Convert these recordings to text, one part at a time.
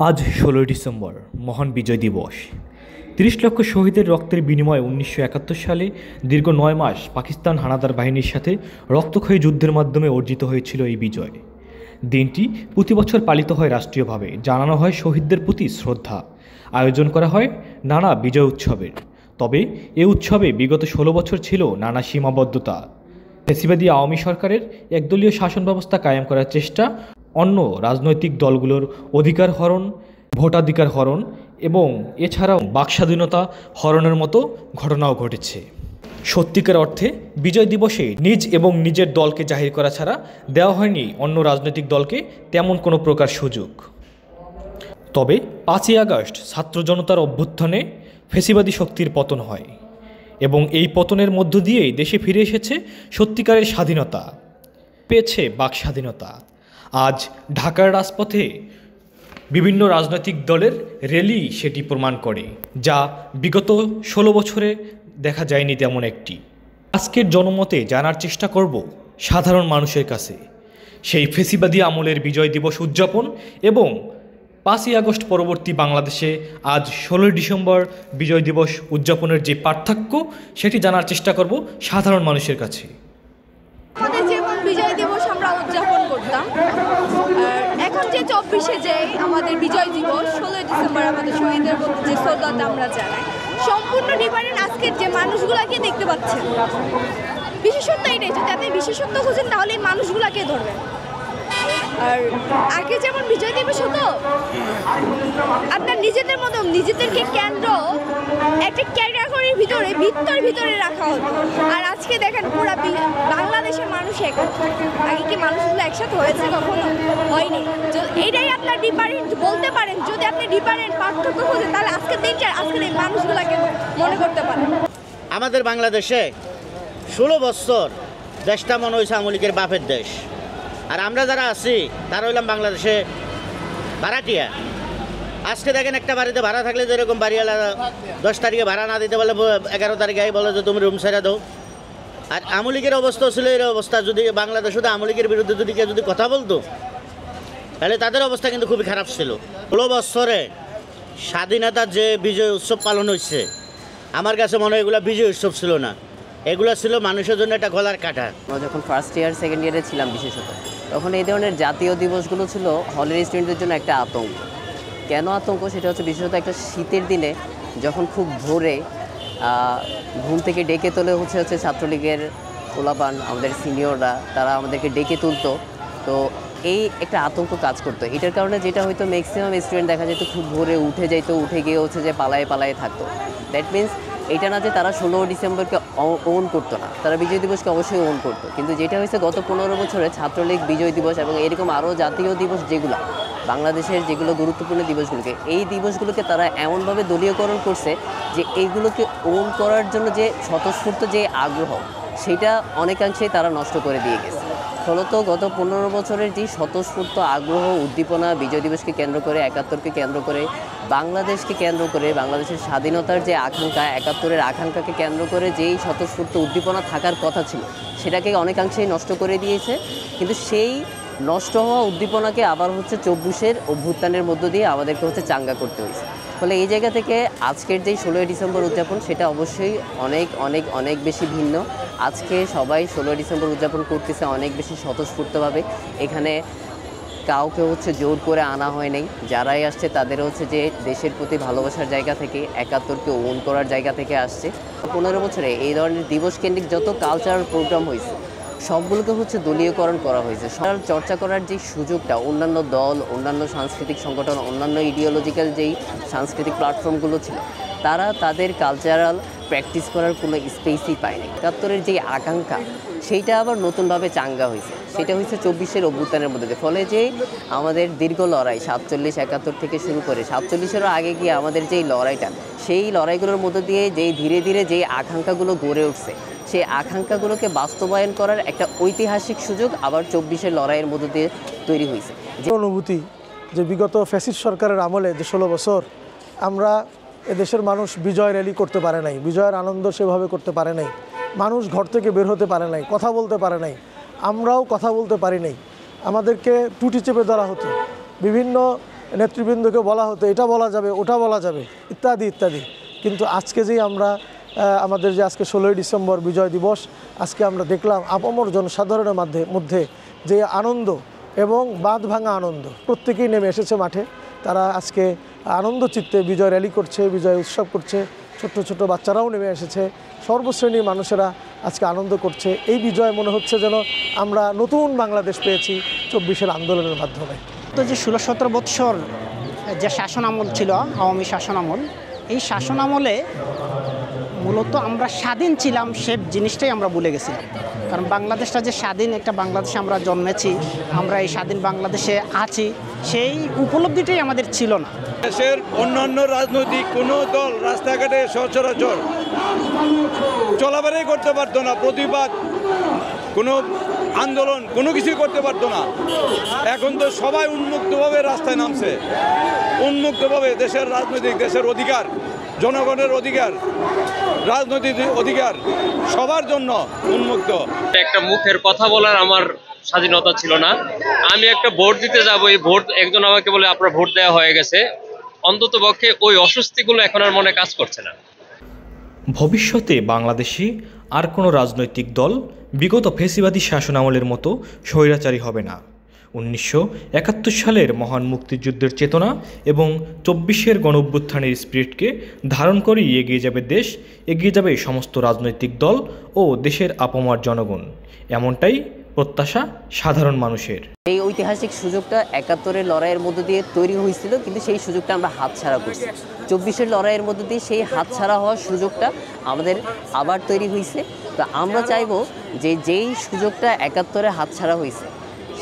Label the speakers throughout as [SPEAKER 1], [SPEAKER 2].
[SPEAKER 1] আজ ১৬ ডিসেম্বর মহান বিজয় দিবস। ৩০ লক্ষ শহীদের রক্তের বিনিময়ে ১৯৭১ সালে দীর্ঘ ৯ মাস পাকিস্তান হানাদার বাহিনীর সাথে রক্তক্ষয়ী যুদ্ধের মাধ্যমে অর্জিত হয়েছিল এই বিজয়। দিনটি প্রতি বছর পালিত হয় রাষ্ট্রীয়ভাবে, জানানো হয় শহীদদের প্রতি শ্রদ্ধা, আয়োজন করা হয় নানা বিজয় উৎসবের। তবে এ উৎসবে বিগত ১৬ বছর ছিল নানা সীমাবদ্ধতা। ফ্যাসিবাদী আওয়ামী সরকারের একদলীয় শাসন ব্যবস্থা কায়েম করার চেষ্টা, অন্য রাজনৈতিক দলগুলোর অধিকার হরণ, ভোটাধিকার হরণ এবং এছাড়াও বাকস্বাধীনতা হরণের মতো ঘটনাও ঘটেছে। সত্যিকার অর্থে বিজয় দিবসে নিজ এবং নিজের দলকে জাহির করা ছাড়া দেওয়া হয়নি অন্য রাজনৈতিক দলকে তেমন কোনো প্রকার সুযোগ। তবে ৫ই আগস্ট ছাত্র জনতার অভ্যুত্থানে ফ্যাসিবাদী শক্তির পতন হয় এবং এই পতনের মধ্য দিয়েই দেশে ফিরে এসেছে সত্যিকারের স্বাধীনতা, পেয়েছে বাক স্বাধীনতা। আজ ঢাকার রাজপথে বিভিন্ন রাজনৈতিক দলের র্যালি সেটি প্রমাণ করে, যা বিগত ১৬ বছরে দেখা যায়নি তেমন একটি। আজকের জনমতে জানার চেষ্টা করব সাধারণ মানুষের কাছে সেই ফ্যাসিবাদী আমলের বিজয় দিবস উদযাপন এবং ৫ই আগস্ট পরবর্তী বাংলাদেশে আজ ১৬ ডিসেম্বর বিজয় দিবস উদযাপনের যে পার্থক্য সেটি জানার চেষ্টা করব সাধারণ মানুষের কাছে।
[SPEAKER 2] আমাদের যেমন বিজয় দিবস আমরা উদযাপন করতাম, আর এখন যে ২৪শে যে আমাদের বিজয় দিবস ১৬ ডিসেম্বর আমাদের শহীদের প্রতি যে শ্রদ্ধাটা আমরা জানাই, সম্পূর্ণ ডিফারেন্ট। আজকের যে মানুষগুলাকে দেখতে পাচ্ছেন, বিশেষত্ব এটাই, যদি আপনি বিশেষত্ব খুঁজেন তাহলে এই মানুষগুলাকে ধরবেন। আর আগে যেমন বিজয় দিবস হতো আপনার নিজেদের মতো নিজেদেরকে কেন্দ্র একটা ক্যাটাগরির ভিতরে রাখা হতো, আর আজকে দেখেন পুরো বাংলাদেশের মানুষ এক। আগে কি মানুষগুলো একসাথে হয়েছে? কখনো হয়নি। এইটাই আপনার ডিফারেন্ট বলতে পারেন। যদি আপনি ডিফারেন্ট পার্থক্য খোঁজেন তাহলে আজকের দিনটা আজকের এই মানুষগুলোকে মনে করতে পারেন।
[SPEAKER 3] আমাদের বাংলাদেশে ১৬ বছর দেশটা মনে হয়েছে আওয়ামী লীগের বাপের দেশ, আর আমরা যারা আছি তারা হইলাম বাংলাদেশে ভাড়াটিয়া। আজকে দেখেন একটা বাড়িতে ভাড়া থাকলে যেরকম বাড়িওয়ালা 10 তারিখে ভাড়া না দিতে বলে 11 তারিখে বলে যে তুমি রুম ছেড়ে দাও। আর আওয়ামী লীগের অবস্থা ছিল এর অবস্থা। যদি বাংলাদেশ শুধু আওয়ামী লীগের বিরুদ্ধে যদি কেউ যদি কথা বলতো তাহলে তাদের অবস্থা কিন্তু খুবই খারাপ ছিল। ১৬ বছরে স্বাধীনতার যে বিজয় উৎসব পালন হচ্ছে, আমার কাছে মনে হয় এগুলো বিজয় উৎসব ছিল না, এগুলো ছিল মানুষের জন্য একটা গলার কাটা।
[SPEAKER 4] যখন ফার্স্ট ইয়ার সেকেন্ড ইয়ারে ছিলাম বিশেষত, তখন এই ধরনের জাতীয় দিবসগুলো ছিল হলের স্টুডেন্টদের জন্য একটা আতঙ্ক। কেন আতঙ্ক? সেটা হচ্ছে বিশেষত একটা শীতের দিনে যখন খুব ভোরে ঘুম থেকে ডেকে তোলে হচ্ছে ছাত্রলীগের পোলাপান, আমাদের সিনিয়ররা, তারা আমাদেরকে ডেকে তুলতো। তো এই একটা আতঙ্ক কাজ করতো। এটার কারণে যেটা হয়তো ম্যাক্সিমাম স্টুডেন্ট দেখা যেত খুব ভোরে উঠে যাইতো, উঠে গিয়ে হচ্ছে যে পালায়ে থাকতো। দ্যাট মিনস এটা না যে তারা ১৬ ডিসেম্বরকে ওন করতো না, তারা বিজয় দিবসকে অবশ্যই ওন করতো। কিন্তু যেটা হয়েছে গত ১৫ বছরে ছাত্রলীগ বিজয় দিবস এবং এরকম আরও জাতীয় দিবস যেগুলো বাংলাদেশের যেগুলো গুরুত্বপূর্ণ দিবসগুলোকে, এই দিবসগুলোকে তারা এমনভাবে দলীয়করণ করছে যে এইগুলোকে ওন করার জন্য যে স্বতঃস্ফূর্ত যে আগ্রহ, সেটা অনেকাংশেই তারা নষ্ট করে দিয়ে গেছে। ফলত গত ১৫ বছরের যে স্বতঃস্ফূর্ত আগ্রহ, উদ্দীপনা বিজয় দিবসকে কেন্দ্র করে, ৭১কে কেন্দ্র করে, বাংলাদেশকে কেন্দ্র করে, বাংলাদেশের স্বাধীনতার যে আকাঙ্ক্ষা, ৭১-এর আকাঙ্ক্ষাকে কেন্দ্র করে যেই স্বতঃস্ফূর্ত উদ্দীপনা থাকার কথা ছিল, সেটাকে অনেকাংশেই নষ্ট করে দিয়েছে। কিন্তু সেই নষ্ট হওয়া উদ্দীপনাকে আবার হচ্ছে ২৪শের অভ্যুত্থানের মধ্য দিয়ে আমাদেরকে হচ্ছে চাঙ্গা করতে হয়েছে। ফলে এই জায়গা থেকে আজকের যেই ১৬ ডিসেম্বর উদযাপন, সেটা অবশ্যই অনেক বেশি ভিন্ন। আজকে সবাই ১৬ ডিসেম্বর উদযাপন করতেছে অনেক বেশি স্বতঃস্ফূর্তভাবে। এখানে কাউকে হচ্ছে জোর করে আনা হয় নাই। যারাই আসছে তাদের হচ্ছে যে দেশের প্রতি ভালোবাসার জায়গা থেকে, ৭১কে ওন করার জায়গা থেকে আসছে। ১৫ বছরে এই ধরনের দিবস কেন্দ্রিক যত কালচারাল প্রোগ্রাম হয়েছে সবগুলোকে হচ্ছে দলীয়করণ করা হয়েছে। সবার চর্চা করার যে সুযোগটা অন্যান্য দল, অন্যান্য সাংস্কৃতিক সংগঠন, অন্যান্য ইডিওলজিক্যাল যেই সাংস্কৃতিক প্ল্যাটফর্মগুলো ছিল, তারা তাদের কালচারাল প্র্যাকটিস করার কোনো স্পেসই পায়নি। ৭১-এর যে আকাঙ্ক্ষা, সেইটা আবার নতুনভাবে চাঙ্গা হয়েছে। সেটা হয়েছে ২৪শের অভ্যুত্থানের মধ্যে। ফলে যে আমাদের দীর্ঘ লড়াই ৪৭, ৭১ থেকে শুরু করে ৪৭-এরও আগে গিয়ে আমাদের যেই লড়াইটা, সেই লড়াইগুলোর মধ্যে দিয়ে যেই ধীরে ধীরে যেই আকাঙ্ক্ষাগুলো গড়ে উঠছে, সেই আকাঙ্ক্ষাগুলোকে বাস্তবায়ন করার একটা ঐতিহাসিক সুযোগ আবার ২৪শের লড়াইয়ের মধ্যে দিয়ে তৈরি হয়েছে।
[SPEAKER 5] যে অনুভূতি যে বিগত ফ্যাসিস্ট সরকারের আমলে যে ১৬ বছর আমরা এদেশের মানুষ বিজয় র্যালি করতে পারে নাই, বিজয়ের আনন্দ সেভাবে করতে পারে নাই, মানুষ ঘর থেকে বের হতে পারে নাই, কথা বলতে পারে নাই, আমরাও কথা বলতে পারি নাই। আমাদেরকে টুটি চেপে ধরা হতো, বিভিন্ন নেতৃবৃন্দকে বলা হতো এটা বলা যাবে, ওটা বলা যাবে, ইত্যাদি ইত্যাদি। কিন্তু আজকে যেই আমরা আমাদের যে আজকে 16ই ডিসেম্বর বিজয় দিবস, আজকে আমরা দেখলাম আপামর জনসাধারণের মধ্যে যে আনন্দ এবং বাঁধ ভাঙা আনন্দ, প্রত্যেকেই নেমে এসেছে মাঠে। তারা আজকে আনন্দ চিত্তে বিজয় র্যালি করছে, বিজয় উৎসব করছে। ছোট্ট ছোট্ট বাচ্চারাও নেমে এসেছে, সর্বশ্রেণীর মানুষেরা আজকে আনন্দ করছে। এই বিজয় মনে হচ্ছে যেন আমরা নতুন বাংলাদেশ পেয়েছি 24-এর আন্দোলনের মাধ্যমে।
[SPEAKER 6] তো যে 16-17 বৎসর যে শাসন আমল ছিল, আওয়ামী শাসন আমল, এই শাসন আমলে মূলত আমরা স্বাধীন ছিলাম সে জিনিসটাই আমরা ভুলে গেছিলাম। কারণ বাংলাদেশটা যে স্বাধীন একটা বাংলাদেশে আমরা জন্মেছি, আমরা এই স্বাধীন বাংলাদেশে আছি, সেই উপলব্ধিটাই আমাদের ছিল না।
[SPEAKER 7] দেশের অন্যান্য রাজনৈতিক কোনো দল রাস্তাঘাটে সচরাচর চলাফেরাই করতে পারতো না, প্রতিবাদ, কোনো আন্দোলন, কোনো কিছুই করতে পারতো না। এখন তো সবাই উন্মুক্তভাবে রাস্তায় নামছে, উন্মুক্তভাবে দেশের রাজনৈতিক, দেশের অধিকার, জনগণের অধিকার, রাজনৈতিক অধিকার সবার জন্য উন্মুক্ত।
[SPEAKER 8] একটা মুখের কথা বলার আমার স্বাধীনতা ছিল না। আমি একটা ভোট দিতে যাব, এই ভোট একজন আমাকে বলে আপনার ভোট দেওয়া হয়ে গেছে, অন্তত পক্ষে ওই অস্বস্তিগুলো এখন আর মনে কাজ করছে না।
[SPEAKER 1] ভবিষ্যতে বাংলাদেশে আর কোনো রাজনৈতিক দল বিগত ফ্যাসিবাদী শাসন আমলের মতো স্বৈরাচারী হবে না। 1971 সালের মহান মুক্তিযুদ্ধের চেতনা এবং 24-এর গণঅভ্যুত্থানের স্পিরিটকে ধারণ করেই এগিয়ে যাবে দেশ, এগিয়ে যাবে সমস্ত রাজনৈতিক দল ও দেশের আপামর জনগণ। এমনটাই প্রত্যাশা সাধারণ মানুষের।
[SPEAKER 4] এই ঐতিহাসিক সুযোগটা 71-এর লড়াইয়ের মধ্য দিয়ে তৈরি হয়েছিল, কিন্তু সেই সুযোগটা আমরা হাতছাড়া করছি। 24-এর লড়াইয়ের মধ্য দিয়ে সেই হাতছাড়া হওয়ার সুযোগটা আমাদের আবার তৈরি হয়েছে। তো আমরা চাইবো যে যেই সুযোগটা 71-এ হাতছাড়া হয়েছে,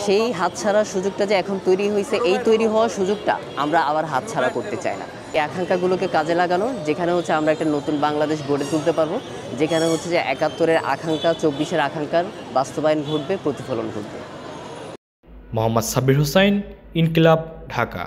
[SPEAKER 4] সেই হাতছাড়া সুযোগটা যে এখন তৈরি হয়েছে, এই তৈরি হওয়ার সুযোগটা আমরা আবার হাতছাড়া করতে চাই না। এই আকাঙ্ক্ষাগুলোকে কাজে লাগানো, যেখানে হচ্ছে আমরা একটা নতুন বাংলাদেশ গড়ে তুলতে পারবো, যেখানে হচ্ছে যে 71-এর আকাঙ্ক্ষা 24-এর আকাঙ্ক্ষার বাস্তবায়ন ঘটবে, প্রতিফলন ঘটবে।
[SPEAKER 1] মোহাম্মদ সাব্বির হোসাইন, ইনকিলাব, ঢাকা।